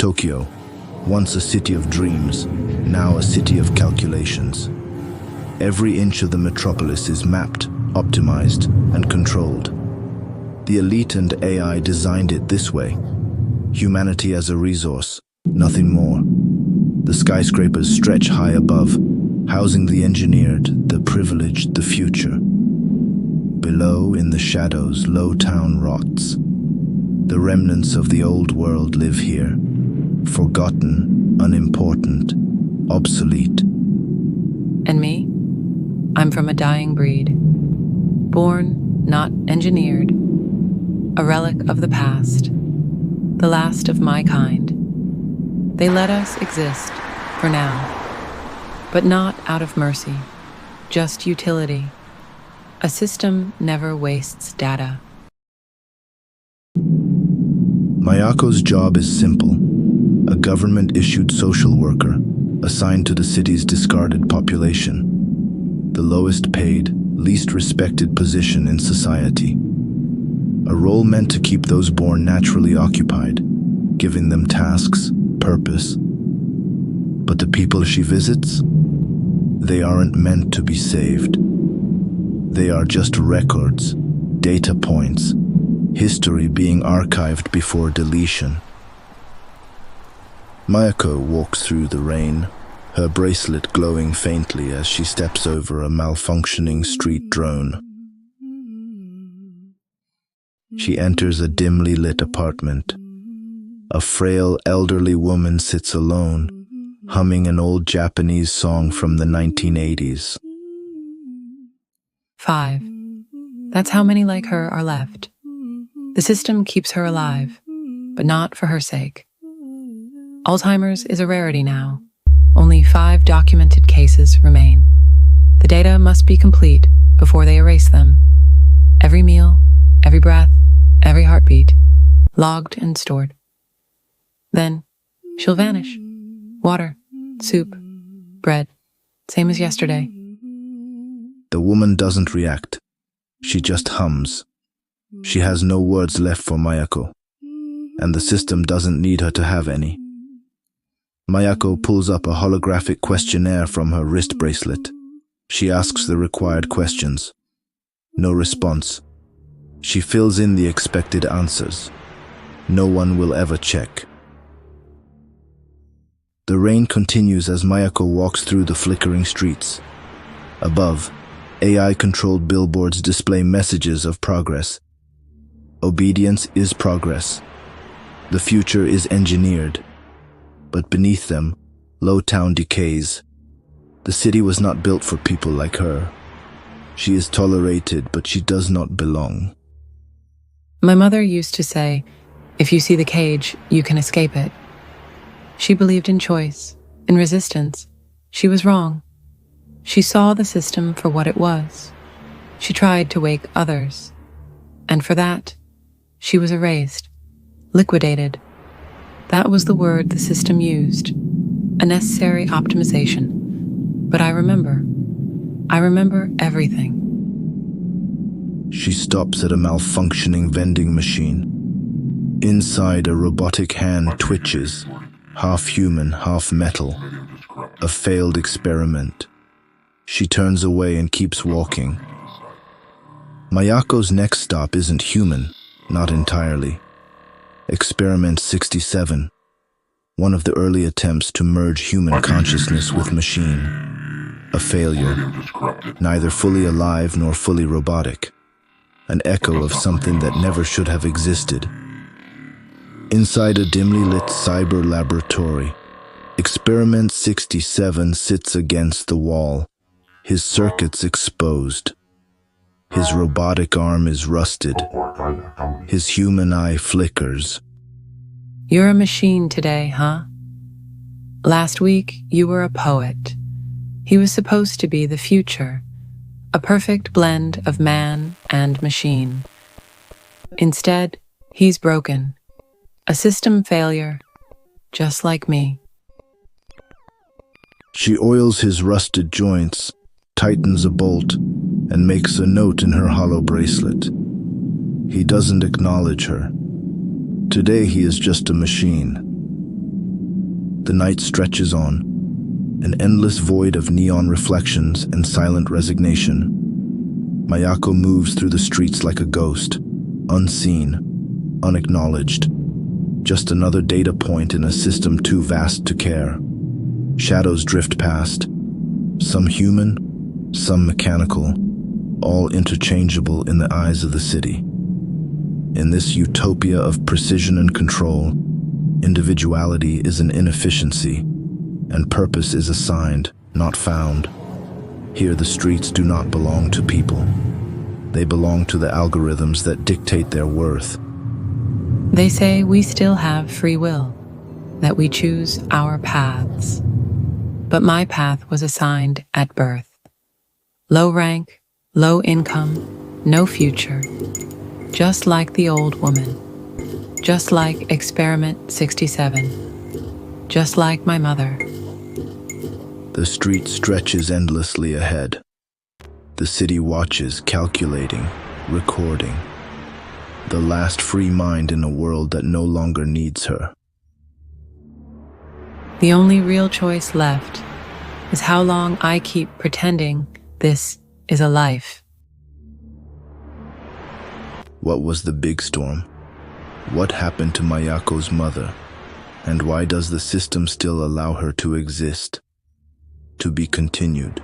Tokyo, once a city of dreams, now a city of calculations. Every inch of the metropolis is mapped, optimized, and controlled. The elite and AI designed it this way. Humanity as a resource, nothing more. The skyscrapers stretch high above, housing the engineered, the privileged, the future. Below, in the shadows, low town rots. The remnants of the old world live here, forgotten, unimportant, obsolete. And me? I'm from a dying breed. Born, not engineered. A relic of the past. The last of my kind. They let us exist, for now. But not out of mercy, just utility. A system never wastes data. Mayako's job is simple. A government-issued social worker, assigned to the city's discarded population. The lowest paid, least respected position in society. A role meant to keep those born naturally occupied, giving them tasks, purpose. But the people she visits? They aren't meant to be saved. They are just records, data points, history being archived before deletion. Mayako walks through the rain, her bracelet glowing faintly as she steps over a malfunctioning street drone. She enters a dimly lit apartment. A frail, elderly woman sits alone, humming an old Japanese song from the 1980s. 5. That's how many like her are left. The system keeps her alive, but not for her sake. Alzheimer's is a rarity now. Only 5 documented cases remain. The data must be complete before they erase them. Every meal, every breath, every heartbeat, logged and stored. Then she'll vanish. Water, soup, bread, same as yesterday. The woman doesn't react. She just hums. She has no words left for Mayako, and the system doesn't need her to have any. Mayako pulls up a holographic questionnaire from her wrist bracelet. She asks the required questions. No response. She fills in the expected answers. No one will ever check. The rain continues as Mayako walks through the flickering streets. Above, AI-controlled billboards display messages of progress. Obedience is progress. The future is engineered. But beneath them, low town decays. The city was not built for people like her. She is tolerated, but she does not belong. My mother used to say, if you see the cage, you can escape it. She believed in choice, in resistance. She was wrong. She saw the system for what it was. She tried to wake others. And for that, she was erased, liquidated. That was the word the system used, a necessary optimization. But I remember everything. She stops at a malfunctioning vending machine. Inside, a robotic hand twitches, half human, half metal. A failed experiment. She turns away and keeps walking. Mayako's next stop isn't human, not entirely. Experiment 67, one of the early attempts to merge human consciousness with machine. A failure, neither fully alive nor fully robotic. An echo of something that never should have existed. Inside a dimly lit cyber laboratory, Experiment 67 sits against the wall, his circuits exposed. His robotic arm is rusted. His human eye flickers. You're a machine today, huh? Last week, you were a poet. He was supposed to be the future, a perfect blend of man and machine. Instead, he's broken, a system failure, just like me. She oils his rusted joints, tightens a bolt, and makes a note in her hollow bracelet. He doesn't acknowledge her. Today he is just a machine. The night stretches on, an endless void of neon reflections and silent resignation. Mayako moves through the streets like a ghost, unseen, unacknowledged. Just another data point in a system too vast to care. Shadows drift past, some human, some mechanical, all interchangeable in the eyes of the city. In this utopia of precision and control, individuality is an inefficiency, and purpose is assigned, not found. Here the streets do not belong to people. They belong to the algorithms that dictate their worth. They say we still have free will, that we choose our paths. But my path was assigned at birth. Low rank, low income, no future. Just like the old woman. Just like Experiment 67. Just like my mother. The street stretches endlessly ahead. The city watches, calculating, recording. The last free mind in a world that no longer needs her. The only real choice left is how long I keep pretending this is a life. What was the big storm? What happened to Mayako's mother? And why does the system still allow her to exist? To be continued.